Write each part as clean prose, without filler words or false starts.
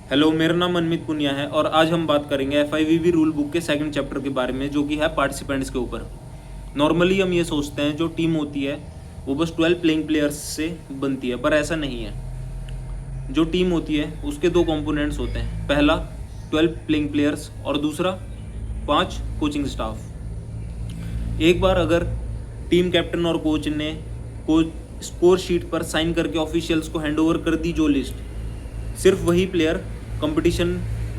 Hello, मेरा नाम अनमित पुनिया है और आज हम बात करेंगे एफआईवीबी रूल बुक के सेकंड चैप्टर के बारे में, जो कि है पार्टिसिपेंट्स के ऊपर। नॉर्मली हम ये सोचते हैं जो टीम होती है वो बस 12 प्लेइंग प्लेयर्स से बनती है, पर ऐसा नहीं है। जो टीम होती है उसके दो कंपोनेंट्स होते हैं, पहला 12 प्लेइंग प्लेयर्स और दूसरा 5 कोचिंग स्टाफ। एक बार अगर टीम कैप्टन और कोच ने स्कोर शीट पर साइन करके ऑफिशियल्स को हैंडओवर कर दी जो लिस्ट, सिर्फ वही प्लेयर कंपटीशन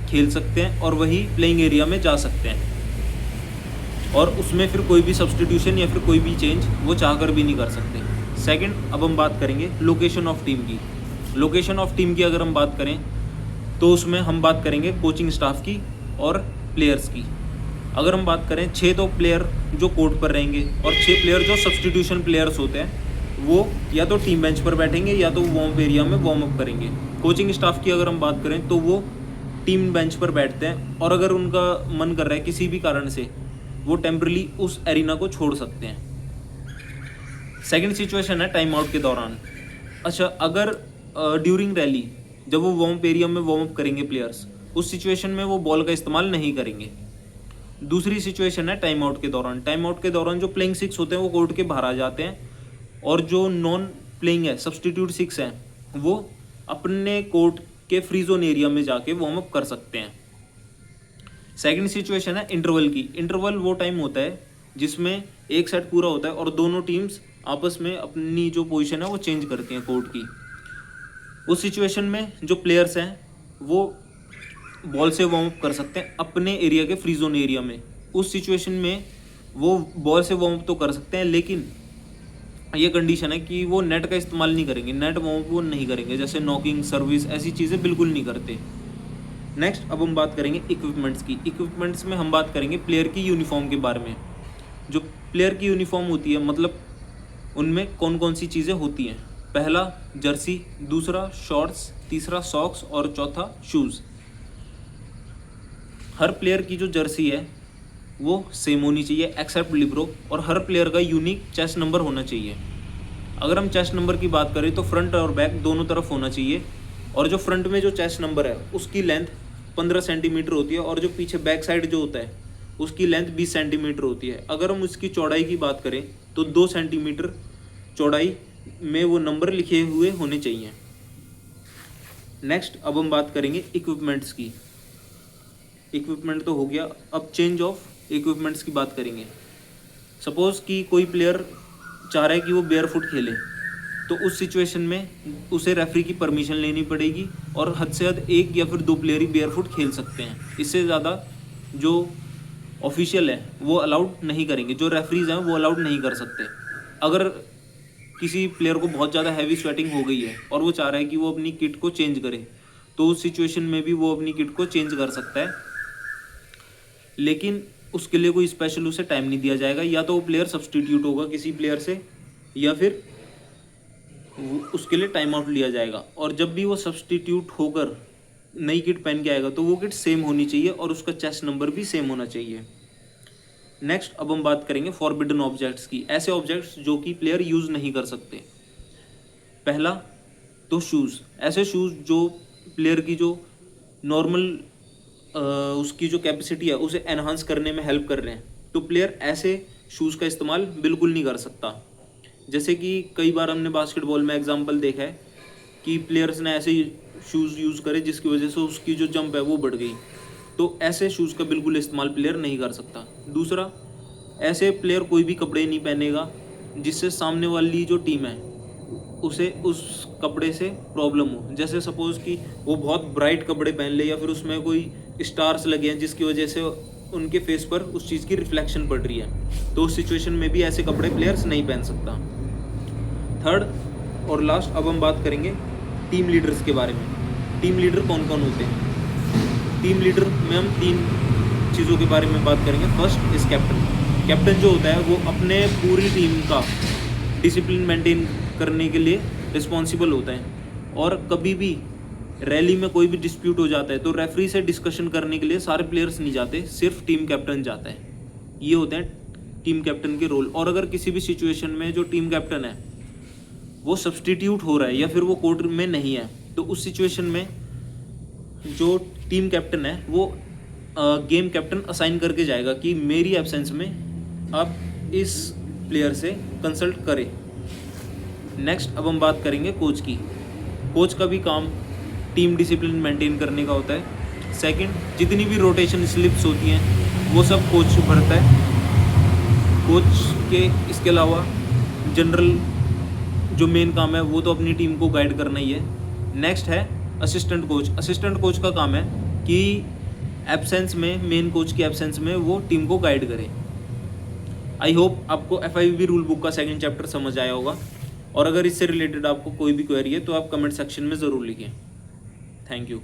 खेल सकते हैं और वही प्लेइंग एरिया में जा सकते हैं, और उसमें फिर कोई भी सब्सटीट्यूशन या फिर कोई भी चेंज वो चाहकर भी नहीं कर सकते। सेकंड, अब हम बात करेंगे लोकेशन ऑफ टीम की। लोकेशन ऑफ टीम की अगर हम बात करें तो उसमें हम बात करेंगे कोचिंग स्टाफ की और प्लेयर्स की। अगर हम बात करें 6 तो प्लेयर जो कोर्ट पर रहेंगे और 6 प्लेयर जो सब्सटीट्यूशन प्लेयर्स होते हैं वो या तो टीम बेंच पर बैठेंगे या तो वार्म अप एरिया में वार्म अप करेंगे। कोचिंग स्टाफ की अगर हम बात करें तो वो टीम बेंच पर बैठते हैं, और अगर उनका मन कर रहा है किसी भी कारण से वो टेम्परली उस एरिना को छोड़ सकते हैं। सेकंड सिचुएशन है टाइम आउट के दौरान। अच्छा, अगर ड्यूरिंग रैली जब वो वार्म अप एरिया में वार्म अप करेंगे प्लेयर्स, उस सिचुएशन में वो बॉल का इस्तेमाल नहीं करेंगे। दूसरी सिचुएशन है टाइम आउट के दौरान। टाइम आउट के दौरान जो प्लेइंग 6 होते हैं वो कोर्ट के बाहर आ जाते हैं, और जो नॉन प्लेइंग है सब्सटीट्यूट 6 हैं वो अपने कोर्ट के फ्री जोन एरिया में जाके वार्म अप कर सकते हैं। सेकंड सिचुएशन है इंटरवल की। इंटरवल वो टाइम होता है जिसमें एक सेट पूरा होता है और दोनों टीम्स आपस में अपनी जो पोजीशन है वो चेंज करती हैं कोर्ट की। उस सिचुएशन में जो प्लेयर्स हैं वो बॉल से वार्म अप कर सकते हैं अपने एरिया के फ्री जोन एरिया में। उस सिचुएशन में वो बॉल से वार्म अप तो कर सकते हैं, लेकिन ये कंडीशन है कि वो नेट का इस्तेमाल नहीं करेंगे। नेट वार्म अप वो नहीं करेंगे, जैसे नॉकिंग, सर्विस, ऐसी चीज़ें बिल्कुल नहीं करते। नेक्स्ट, अब हम बात करेंगे इक्विपमेंट्स की। इक्विपमेंट्स में हम बात करेंगे प्लेयर की यूनिफॉर्म के बारे में। जो प्लेयर की यूनिफॉर्म होती है, मतलब उनमें कौन कौन सी चीज़ें होती हैं। पहला जर्सी, दूसरा शॉर्ट्स, तीसरा सॉक्स और चौथा शूज़। हर प्लेयर की जो जर्सी है वो सेम होनी चाहिए एक्सेप्ट लिब्रो, और हर प्लेयर का यूनिक चेस्ट नंबर होना चाहिए। अगर हम चेस्ट नंबर की बात करें तो फ्रंट और बैक दोनों तरफ होना चाहिए, और जो फ्रंट में जो चेस्ट नंबर है उसकी लेंथ 15 सेंटीमीटर होती है, और जो पीछे बैक साइड जो होता है उसकी लेंथ 20 सेंटीमीटर होती है। अगर हम उसकी चौड़ाई की बात करें तो 2 सेंटीमीटर चौड़ाई में वो नंबर लिखे हुए होने चाहिए। नेक्स्ट, अब हम बात करेंगे इक्विपमेंट्स की। इक्विपमेंट तो हो गया, अब चेंज ऑफ इक्विपमेंट्स की बात करेंगे। सपोज़ कि कोई प्लेयर चाह रहा है कि वो बेयर फुट खेले, तो उस सिचुएशन में उसे रेफरी की परमिशन लेनी पड़ेगी, और हद से हद 1 या फिर 2 प्लेयर ही बेयर फुट खेल सकते हैं। इससे ज़्यादा जो ऑफिशियल है वो अलाउड नहीं करेंगे, जो रेफरीज हैं वो अलाउड नहीं कर सकते। अगर किसी प्लेयर को बहुत ज़्यादा हैवी स्वेटिंग हो गई है और वो चाह रहा है कि वो अपनी किट को चेंज करे, तो उस सिचुएशन में भी वो अपनी किट को चेंज कर सकता है, लेकिन उसके लिए कोई स्पेशल उसे टाइम नहीं दिया जाएगा। या तो वो प्लेयर सब्सटीट्यूट होगा किसी प्लेयर से, या फिर उसके लिए टाइम आउट लिया जाएगा। और जब भी वो सब्सटीट्यूट होकर नई किट पहन के आएगा तो वो किट सेम होनी चाहिए और उसका चेस्ट नंबर भी सेम होना चाहिए। नेक्स्ट, अब हम बात करेंगे फॉरबिडन ऑब्जेक्ट्स की। ऐसे ऑब्जेक्ट्स जो कि प्लेयर यूज़ नहीं कर सकते। पहला तो शूज़। ऐसे शूज़ जो प्लेयर की जो नॉर्मल उसकी जो कैपेसिटी है उसे एनहांस करने में हेल्प कर रहे हैं, तो प्लेयर ऐसे शूज़ का इस्तेमाल बिल्कुल नहीं कर सकता। जैसे कि कई बार हमने बास्केटबॉल में एग्जांपल देखा है कि प्लेयर्स ने ऐसे शूज़ यूज़ करे जिसकी वजह से उसकी जो जंप है वो बढ़ गई, तो ऐसे शूज़ का बिल्कुल इस्तेमाल प्लेयर नहीं कर सकता। दूसरा, ऐसे प्लेयर कोई भी कपड़े नहीं पहनेगा जिससे सामने वाली जो टीम है उसे उस कपड़े से प्रॉब्लम हो। जैसे सपोज़ कि वो बहुत ब्राइट कपड़े पहन ले, या फिर उसमें कोई स्टार्स लगे हैं जिसकी वजह से उनके फेस पर उस चीज़ की रिफ्लेक्शन पड़ रही है, तो उस सिचुएशन में भी ऐसे कपड़े प्लेयर्स नहीं पहन सकता। थर्ड और लास्ट, अब हम बात करेंगे टीम लीडर्स के बारे में। टीम लीडर कौन कौन होते हैं। टीम लीडर में हम 3 चीज़ों के बारे में बात करेंगे। First is captain. कैप्टन जो होता है वो अपने पूरी टीम का डिसिप्लिन मेंटेन करने के लिए रिस्पॉन्सिबल होता है, और कभी भी रैली में कोई भी डिस्प्यूट हो जाता है तो रेफरी से डिस्कशन करने के लिए सारे प्लेयर्स नहीं जाते, सिर्फ टीम कैप्टन जाता है। ये होते हैं टीम कैप्टन के रोल। और अगर किसी भी सिचुएशन में जो टीम कैप्टन है वो सब्सटीट्यूट हो रहा है या फिर वो कोर्ट में नहीं है, तो उस सिचुएशन में जो टीम कैप्टन है वो गेम कैप्टन असाइन करके जाएगा कि मेरी एब्सेंस में आप इस प्लेयर से कंसल्ट करें। नेक्स्ट अब हम बात करेंगे कोच की। कोच का भी काम टीम डिसिप्लिन मेंटेन करने का होता है। सेकंड, जितनी भी रोटेशन स्लिप्स होती हैं वो सब कोच भरता है। कोच के इसके अलावा जनरल जो मेन काम है वो तो अपनी टीम को गाइड करना ही है। नेक्स्ट है असिस्टेंट कोच। असिस्टेंट कोच का काम है कि एब्सेंस में, मेन कोच की एब्सेंस में वो टीम को गाइड करे। आई होप आपको FIVB रूल बुक का सेकंड चैप्टर समझ आया होगा, और अगर इससे रिलेटेड आपको कोई भी क्वेरी है तो आप कमेंट सेक्शन में ज़रूर लिखें। Thank you.